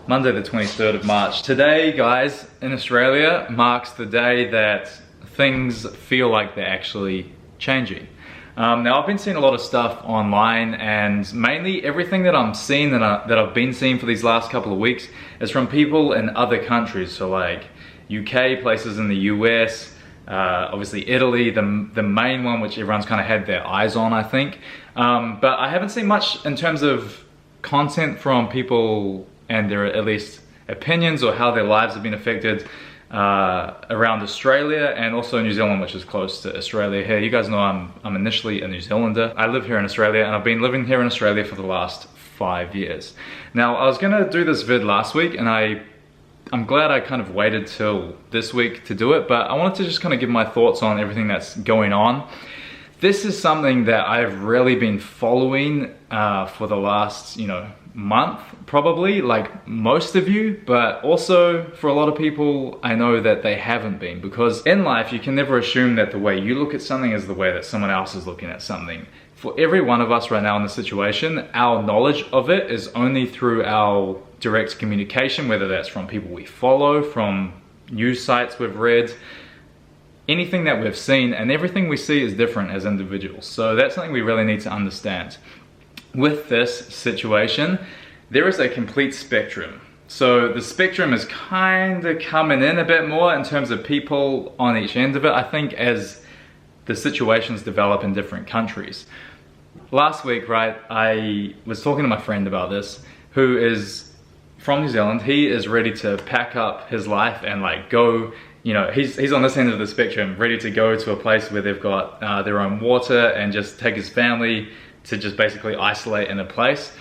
Monday the 23rd of March. Today, guys, in Australia marks the day that things feel like they're actually changing. Now, I've been seeing a lot of stuff online, and mainly everything that I'm seeing, that I've been seeing for these last couple of weeks, is from people in other countries. So like UK, places in the US, obviously Italy, the main one which everyone's kind of had their eyes on, I think. But I haven't seen much in terms of content from people and their at least opinions or how their lives have been affected around Australia and also New Zealand, which is close to Australia here. You guys know I'm initially a New Zealander. I live here in Australia, and I've been living here in Australia for the last 5 years. Now, I was gonna do this vid last week, and I'm glad I kind of waited till this week to do it, but I wanted to just kind of give my thoughts on everything that's going on. This is something that I've really been following for the last, month, probably, like most of you, but also for a lot of people, I know that they haven't been, because in life, you can never assume that the way you look at something is the way that someone else is looking at something. For every one of us right now in the situation, our knowledge of it is only through our direct communication, whether that's from people we follow, from news sites we've read, anything that we've seen, and everything we see is different as individuals. So that's something we really need to understand. With this situation, there is a complete spectrum. So the spectrum is kind of coming in a bit more in terms of people on each end of it, I think, as the situations develop in different countries. Last week, right, I was talking to my friend about this, who is from New Zealand. He is ready to pack up his life and like go, he's on this end of the spectrum, ready to go to a place where they've got their own water and just take his family to just basically isolate in a place.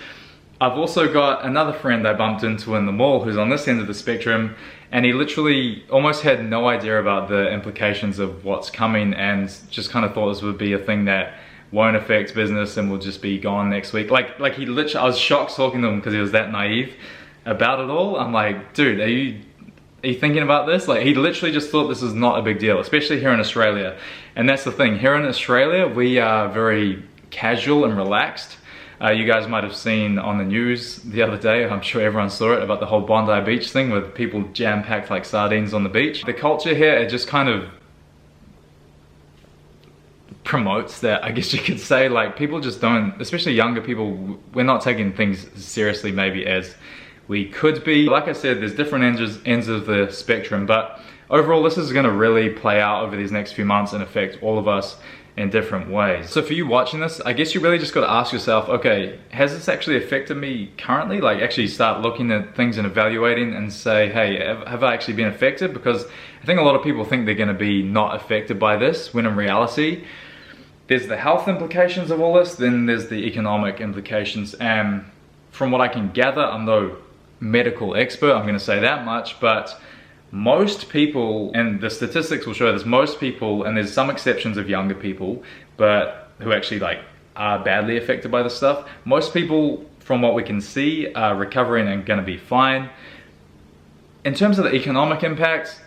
I've also got another friend I bumped into in the mall who's on this end of the spectrum, and he literally almost had no idea about the implications of what's coming and just kind of thought this would be a thing that won't affect business and will just be gone next week. Like he literally, I was shocked talking to him because he was that naive about it all. I'm like, dude, are you thinking about this? Like, he literally just thought this is not a big deal, especially here in Australia. And that's the thing, here in Australia, we are very casual and relaxed. You guys might have seen on the news the other day, I'm sure everyone saw it, about the whole Bondi Beach thing with people jam-packed like sardines on the beach. The culture here, it just kind of promotes that, I guess you could say. Like, people just don't, especially younger people, we're not taking things seriously maybe as we could be. Like I said, there's different ends of the spectrum, but overall this is gonna really play out over these next few months and affect all of us in different ways. So for you watching this, I guess you really just got to ask yourself, okay, has this actually affected me currently? Like, actually start looking at things and evaluating and say, hey, have I actually been affected? Because I think a lot of people think they're going to be not affected by this, when in reality, there's the health implications of all this, then there's the economic implications. And from what I can gather, I'm no medical expert, I'm going to say that much, but most people, and the statistics will show this, most people, and there's some exceptions of younger people, but who actually like are badly affected by this stuff, most people from what we can see are recovering and gonna be fine. In terms of the economic impact,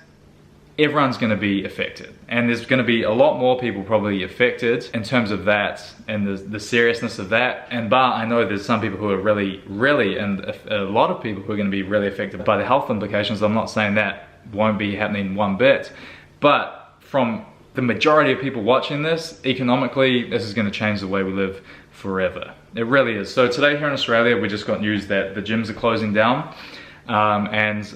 everyone's gonna be affected, and there's gonna be a lot more people probably affected in terms of that and the seriousness of that. And I know there's some people who are really, and a lot of people who are gonna be really affected by the health implications. I'm not saying that won't be happening one bit, but from the majority of people watching this, economically, this is going to change the way we live forever. It really is. So today here in Australia, we just got news that the gyms are closing down, and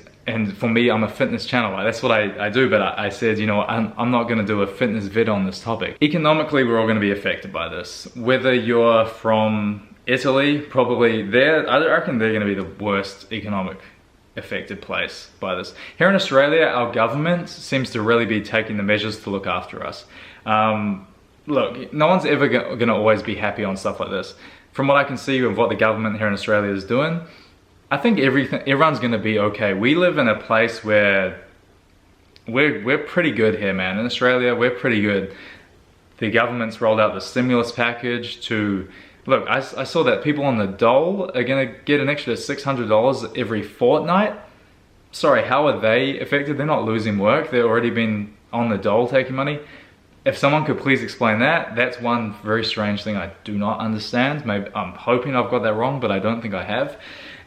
for me, I'm a fitness channel. That's what I do, but I said, I'm not going to do a fitness vid on this topic. Economically, we're all going to be affected by this. Whether you're from Italy, probably I reckon they're going to be the worst economic affected place by this. Here in Australia, our government seems to really be taking the measures to look after us. Look, no one's ever gonna always be happy on stuff like this. From what I can see of what the government here in Australia is doing, I think everyone's gonna be okay. We live in a place where we're pretty good here, man. In Australia, we're pretty good. The government's rolled out the stimulus package to, look, I saw that people on the dole are gonna get an extra $600 every fortnight. Sorry, how are they affected? They're not losing work. They've already been on the dole taking money. If someone could please explain that, that's one very strange thing I do not understand. Maybe I'm hoping I've got that wrong, but I don't think I have.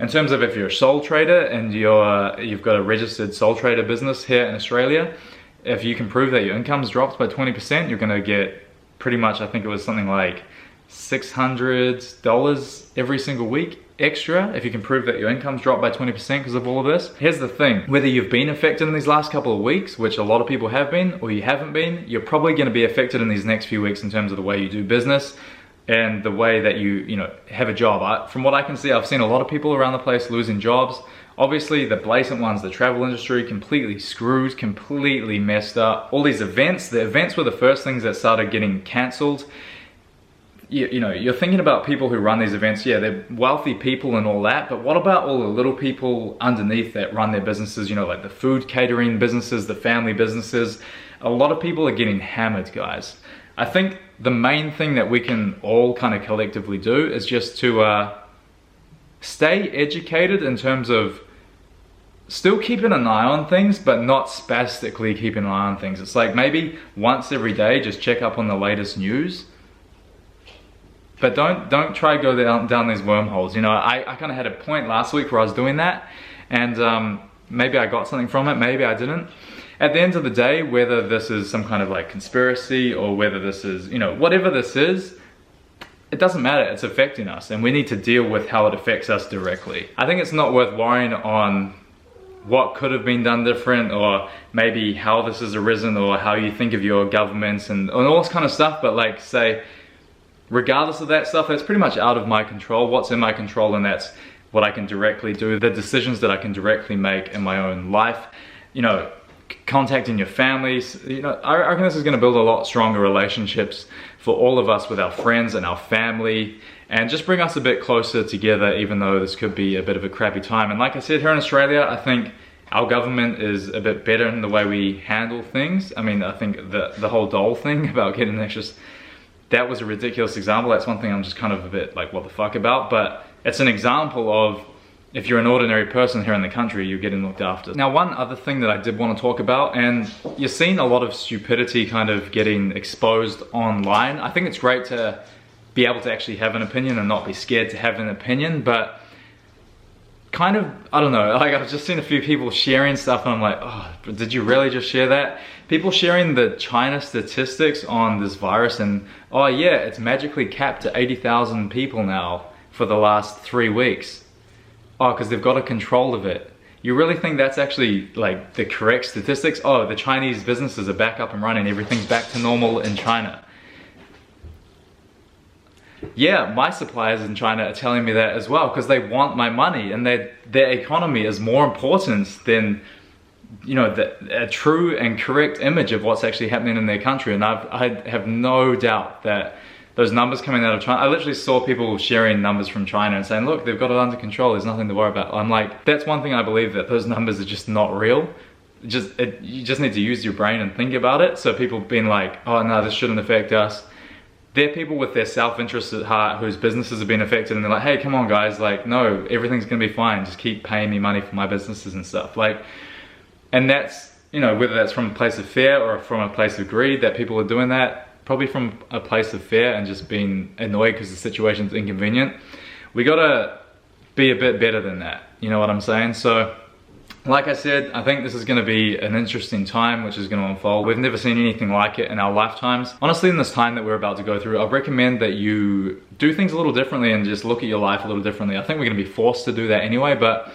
In terms of if you're a sole trader and you've got a registered sole trader business here in Australia, if you can prove that your income's dropped by 20%, you're gonna get pretty much, I think it was something like $600 every single week extra if you can prove that your income's dropped by 20% because of all of this. Here's the thing, whether you've been affected in these last couple of weeks, which a lot of people have been, or you haven't been, you're probably gonna be affected in these next few weeks in terms of the way you do business and the way that you have a job. From what I can see, I've seen a lot of people around the place losing jobs. Obviously the blatant ones, the travel industry, completely screwed, completely messed up. All these events, the events were the first things that started getting cancelled. You know, you're thinking about people who run these events, yeah, they're wealthy people and all that, but what about all the little people underneath that run their businesses, you know, like the food catering businesses, the family businesses? A lot of people are getting hammered, guys. I think the main thing that we can all kind of collectively do is just to stay educated in terms of still keeping an eye on things, but not spastically keeping an eye on things. It's like maybe once every day, just check up on the latest news. But don't try to go down these wormholes. You know, I kind of had a point last week where I was doing that, and maybe I got something from it, maybe I didn't. At the end of the day, whether this is some kind of like conspiracy or whether this is, you know, whatever this is, it doesn't matter, it's affecting us and we need to deal with how it affects us directly. I think it's not worth worrying on what could have been done different or maybe how this has arisen or how you think of your governments and all this kind of stuff, but like say, regardless of that stuff, that's pretty much out of my control. What's in my control, and that's what I can directly do, the decisions that I can directly make in my own life. You know, contacting your families, you know, I reckon this is gonna build a lot stronger relationships for all of us with our friends and our family, and just bring us a bit closer together, even though this could be a bit of a crappy time. And like I said, here in Australia, I think our government is a bit better in the way we handle things. I mean, I think the whole dole thing about getting extras, that was a ridiculous example. That's one thing I'm just kind of a bit like, what the fuck about? But it's an example of if you're an ordinary person here in the country, you're getting looked after. Now, one other thing that I did want to talk about, and you're seeing a lot of stupidity kind of getting exposed online. I think it's great to be able to actually have an opinion and not be scared to have an opinion, but kind of, I don't know, like I've just seen a few people sharing stuff and I'm like, oh, did you really just share that? People sharing the China statistics on this virus and, oh yeah, it's magically capped to 80,000 people now for the last 3 weeks. Oh, because they've got a control of it. You really think that's actually like the correct statistics? Oh, the Chinese businesses are back up and running, everything's back to normal in China. Yeah, my suppliers in China are telling me that as well because they want my money and their economy is more important than, you know, a true and correct image of what's actually happening in their country. And I have no doubt that those numbers coming out of China, I literally saw people sharing numbers from China and saying, look, they've got it under control, there's nothing to worry about. I'm like, that's one thing I believe, that those numbers are just not real. You just need to use your brain and think about it. So people being like, oh no, this shouldn't affect us. They're people with their self-interest at heart whose businesses have been affected and they're like, hey, come on guys, like, no, everything's gonna be fine. Just keep paying me money for my businesses and stuff. Like, and that's, you know, whether that's from a place of fear or from a place of greed that people are doing that, probably from a place of fear and just being annoyed because the situation's inconvenient. We gotta be a bit better than that, you know what I'm saying? So, like I said, I think this is gonna be an interesting time which is gonna unfold. We've never seen anything like it in our lifetimes. Honestly, in this time that we're about to go through, I'd recommend that you do things a little differently and just look at your life a little differently. I think we're gonna be forced to do that anyway, but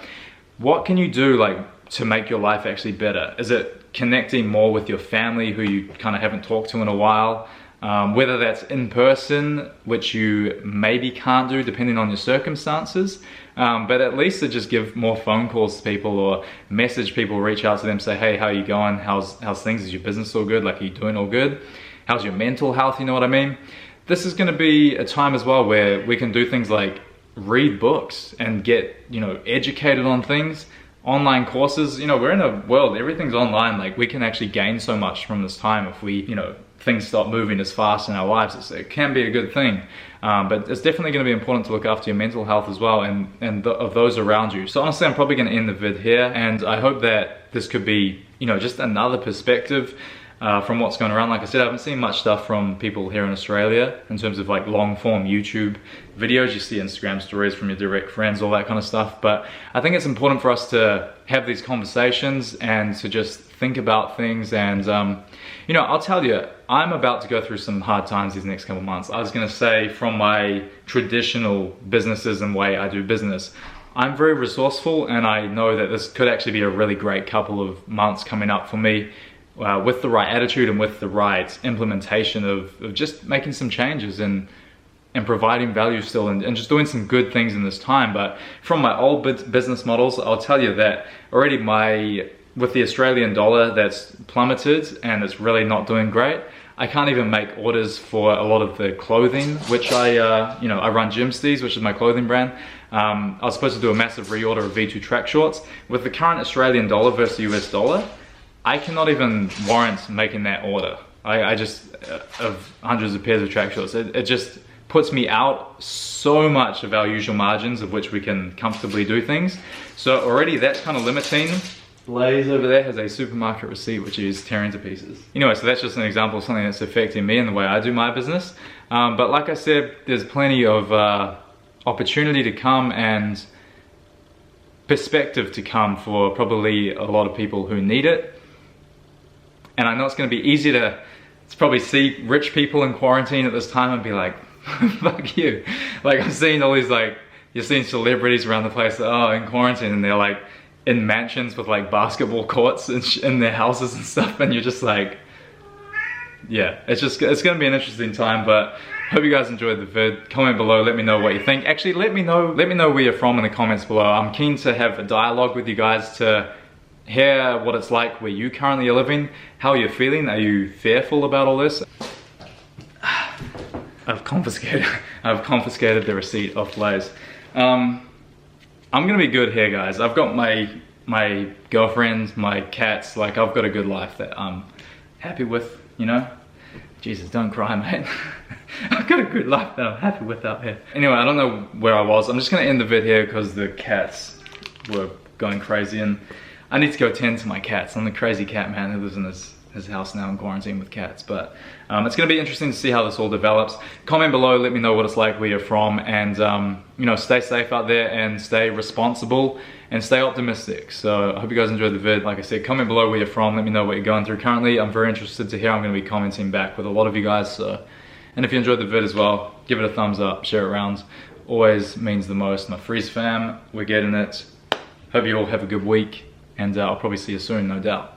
what can you do like to make your life actually better? Is it connecting more with your family who you kind of haven't talked to in a while? Whether that's in person, which you maybe can't do depending on your circumstances, but at least to just give more phone calls to people or message people, reach out to them, say, hey, how are you going? How's things? Is your business all good? Like, are you doing all good? How's your mental health? You know what I mean? This is going to be a time as well where we can do things like read books and get, you know, educated on things. Online courses, you know, we're in a world, everything's online. Like, we can actually gain so much from this time if we, you know, things stop moving as fast in our lives. It can be a good thing, but it's definitely going to be important to look after your mental health as well and of those around you. So honestly, I'm probably going to end the vid here, and I hope that this could be, you know, just another perspective from what's going around. Like I said, I haven't seen much stuff from people here in Australia in terms of like long form YouTube videos. You see Instagram stories from your direct friends, all that kind of stuff. But I think it's important for us to have these conversations and to just think about things. And you know, I'll tell you, I'm about to go through some hard times these next couple months. I was gonna say, from my traditional businesses and way I do business, I'm very resourceful, and I know that this could actually be a really great couple of months coming up for me, with the right attitude and with the right implementation of just making some changes and providing value still, and just doing some good things in this time. But from my old business models, I'll tell you that already with the Australian dollar that's plummeted and it's really not doing great, I can't even make orders for a lot of the clothing, which you know, I run Gymsteez, which is my clothing brand. I was supposed to do a massive reorder of V2 track shorts. With the current Australian dollar versus US dollar, I cannot even warrant making that order. I just, of hundreds of pairs of track shorts, it just puts me out so much of our usual margins of which we can comfortably do things. So already that's kind of limiting. Blaze over there has a supermarket receipt which is tearing to pieces. Anyway, so that's just an example of something that's affecting me and the way I do my business. But like I said, there's plenty of opportunity to come and perspective to come for probably a lot of people who need it. And I know it's going to be easy to probably see rich people in quarantine at this time and be like, fuck you. Like, I'm seeing all these, like, you're seeing celebrities around the place that, oh, in quarantine, and they're like in mansions with like basketball courts in their houses and stuff, and you're just like, yeah, it's going to be an interesting time. But hope you guys enjoyed the vid. Comment below, let me know what you think. Actually, let me know where you're from in the comments below. I'm keen to have a dialogue with you guys to hear what it's like where you currently are living, how you're feeling. Are you fearful about all this? I've confiscated the receipt of Blaze. I'm gonna be good here, guys. I've got my girlfriend, my cats, like I've got a good life that I'm happy with, you know? Jesus, don't cry, mate. I've got a good life that I'm happy with out here. Anyway, I don't know where I was. I'm just gonna end the vid here because the cats were going crazy and I need to go tend to my cats. I'm the crazy cat man who lives in his house now in quarantine with cats. But it's gonna be interesting to see how this all develops. Comment below, let me know what it's like where you're from, and you know, stay safe out there and stay responsible and stay optimistic. So I hope you guys enjoyed the vid. Like I said, comment below where you're from, let me know what you're going through currently. I'm very interested to hear. I'm gonna be commenting back with a lot of you guys. So, and if you enjoyed the vid as well, give it a thumbs up, share it around. Always means the most. My Freeze fam, we're getting it. Hope you all have a good week, and I'll probably see you soon, no doubt.